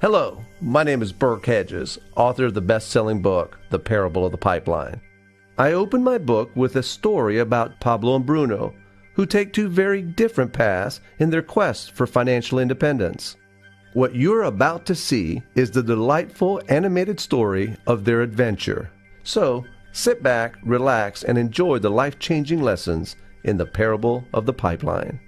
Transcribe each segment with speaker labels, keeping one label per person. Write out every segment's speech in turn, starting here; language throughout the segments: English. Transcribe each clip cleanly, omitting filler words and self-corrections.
Speaker 1: Hello, my name is Burke Hedges, author of the best-selling book, The Parable of the Pipeline. I open my book with a story about Pablo and Bruno, who take two very different paths in their quest for financial independence. What you're about to see is the delightful animated story of their adventure. So, sit back, relax, and enjoy the life-changing lessons in The Parable of the Pipeline.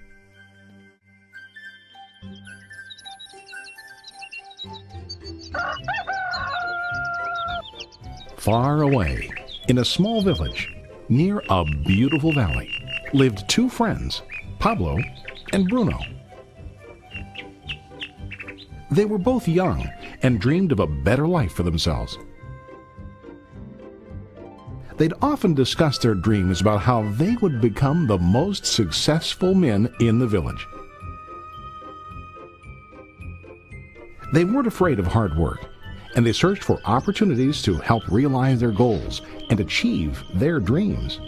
Speaker 2: Far away, in a small village, near a beautiful valley, lived two friends, Pablo and Bruno. They were both young and dreamed of a better life for themselves. They'd often discuss their dreams about how they would become the most successful men in the village. They weren't afraid of hard work, and they searched for opportunities to help realize their goals and achieve their dreams.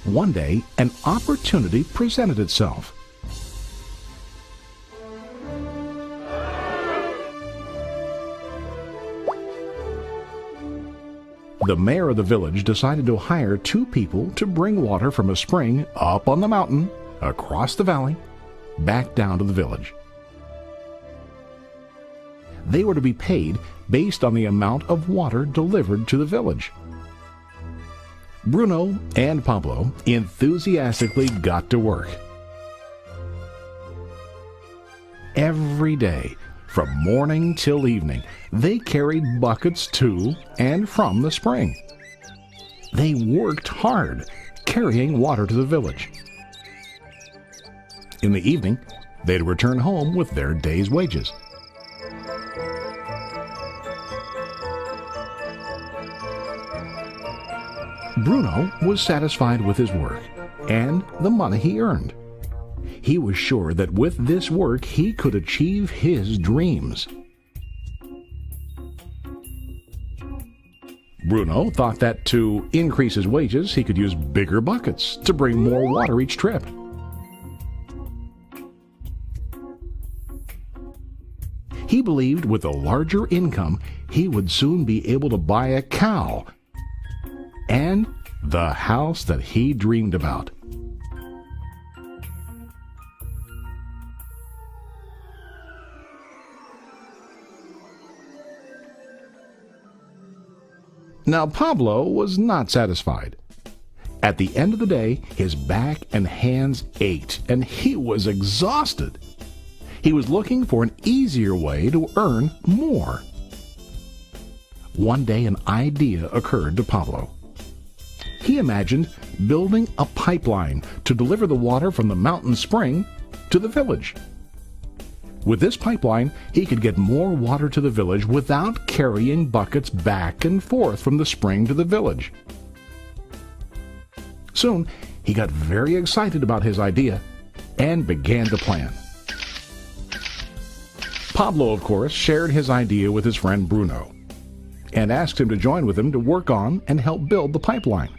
Speaker 2: One day, an opportunity presented itself. The mayor of the village decided to hire two people to bring water from a spring up on the mountain, across the valley, back down to the village. They were to be paid based on the amount of water delivered to the village. Bruno and Pablo enthusiastically got to work. Every day, from morning till evening, they carried buckets to and from the spring. They worked hard, carrying water to the village. In the evening, they'd return home with their day's wages. Bruno was satisfied with his work and the money he earned. He was sure that with this work he could achieve his dreams. Bruno thought that to increase his wages he could use bigger buckets to bring more water each trip. He believed with a larger income he would soon be able to buy a cow and the house that he dreamed about. Now Pablo was not satisfied. At the end of the day, his back and hands ached, and he was exhausted. He was looking for an easier way to earn more. One day an idea occurred to Pablo. He imagined building a pipeline to deliver the water from the mountain spring to the village. With this pipeline, he could get more water to the village without carrying buckets back and forth from the spring to the village. Soon, he got very excited about his idea and began to plan. Pablo, of course, shared his idea with his friend Bruno and asked him to join with him to work on and help build the pipeline.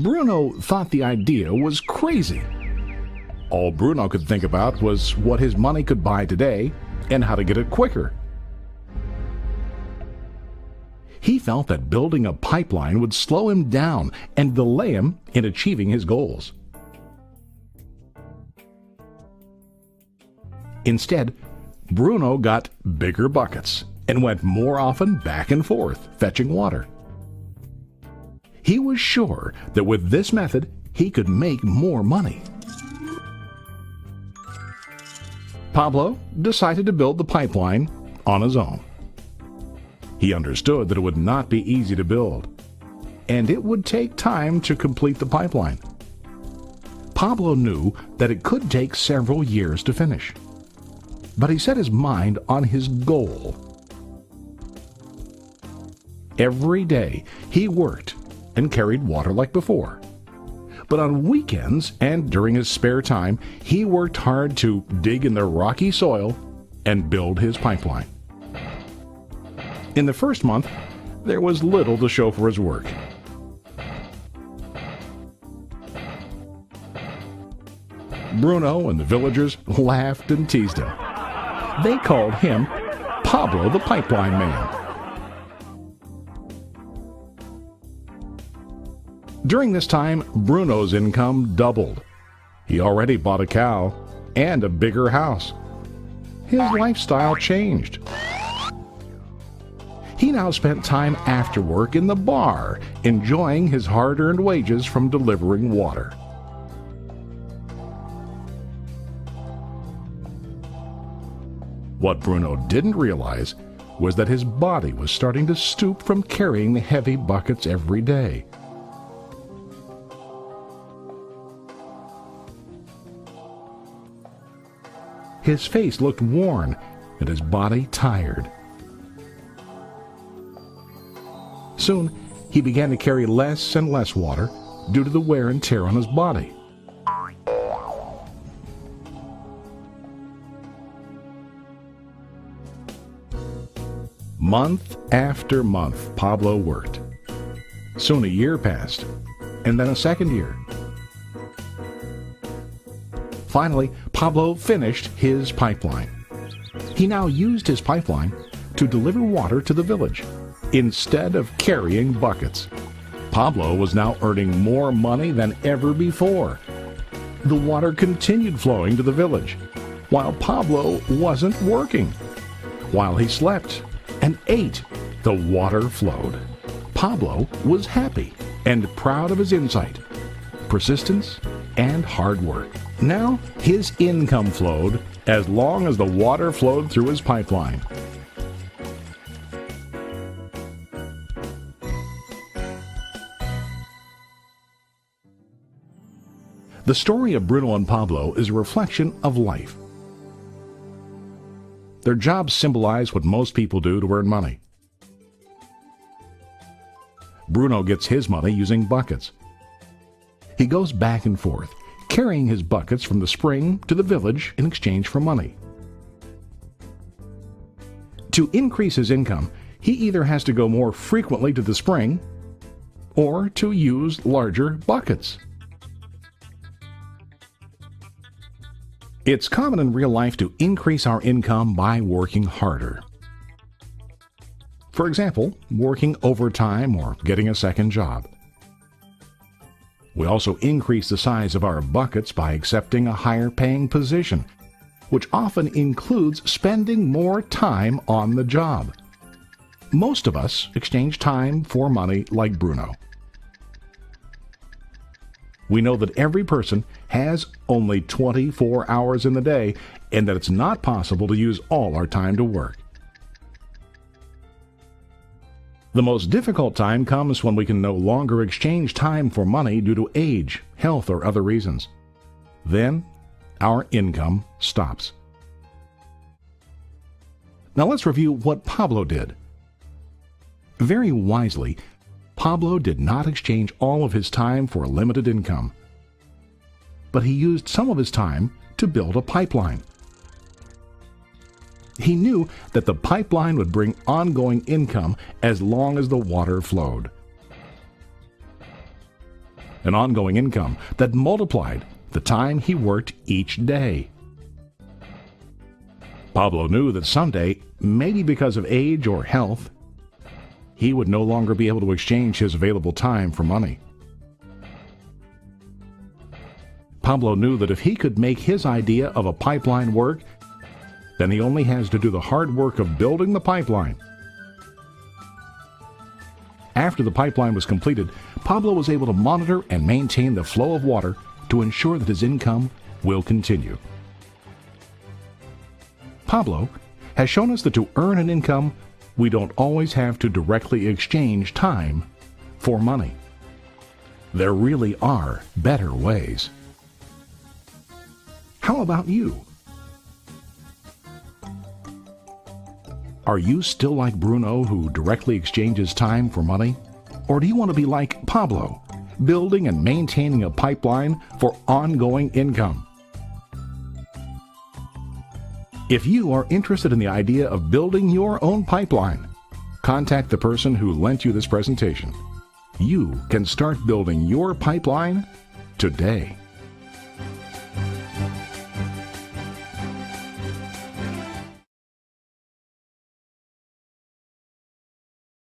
Speaker 2: Bruno thought the idea was crazy. All Bruno could think about was what his money could buy today and how to get it quicker. He felt that building a pipeline would slow him down and delay him in achieving his goals. Instead, Bruno got bigger buckets and went more often back and forth fetching water. He was sure that with this method, he could make more money. Pablo decided to build the pipeline on his own. He understood that it would not be easy to build, and it would take time to complete the pipeline. Pablo knew that it could take several years to finish, but he set his mind on his goal. Every day he worked and carried water like before. But on weekends and during his spare time, he worked hard to dig in the rocky soil and build his pipeline. In the first month, there was little to show for his work. Bruno and the villagers laughed and teased him. They called him Pablo the Pipeline Man. During this time, Bruno's income doubled. He already bought a cow and a bigger house. His lifestyle changed. He now spent time after work in the bar, enjoying his hard-earned wages from delivering water. What Bruno didn't realize was that his body was starting to stoop from carrying the heavy buckets every day. His face looked worn and his body tired. Soon, he began to carry less and less water due to the wear and tear on his body. Month after month, Pablo worked. Soon a year passed, and then a second year. Finally, Pablo finished his pipeline. He now used his pipeline to deliver water to the village instead of carrying buckets. Pablo was now earning more money than ever before. The water continued flowing to the village, while Pablo wasn't working. While he slept and ate, the water flowed. Pablo was happy and proud of his insight, persistence, and hard work. Now his income flowed as long as the water flowed through his pipeline. The story of Bruno and Pablo is a reflection of life. Their jobs symbolize what most people do to earn money. Bruno gets his money using buckets. He goes back and forth, carrying his buckets from the spring to the village in exchange for money. To increase his income, he either has to go more frequently to the spring or to use larger buckets. It's common in real life to increase our income by working harder. For example, working overtime or getting a second job. We also increase the size of our buckets by accepting a higher paying position, which often includes spending more time on the job. Most of us exchange time for money like Bruno. We know that every person has only 24 hours in the day and that it's not possible to use all our time to work. The most difficult time comes when we can no longer exchange time for money due to age, health, or other reasons. Then, our income stops. Now let's review what Pablo did. Very wisely, Pablo did not exchange all of his time for a limited income, but he used some of his time to build a pipeline. He knew that the pipeline would bring ongoing income as long as the water flowed. An ongoing income that multiplied the time he worked each day. Pablo knew that someday, maybe because of age or health, he would no longer be able to exchange his available time for money. Pablo knew that if he could make his idea of a pipeline work, then he only has to do the hard work of building the pipeline. After the pipeline was completed, Pablo was able to monitor and maintain the flow of water to ensure that his income will continue. Pablo has shown us that to earn an income, we don't always have to directly exchange time for money. There really are better ways. How about you? Are you still like Bruno, who directly exchanges time for money? Or do you want to be like Pablo, building and maintaining a pipeline for ongoing income? If you are interested in the idea of building your own pipeline, contact the person who lent you this presentation. You can start building your pipeline today.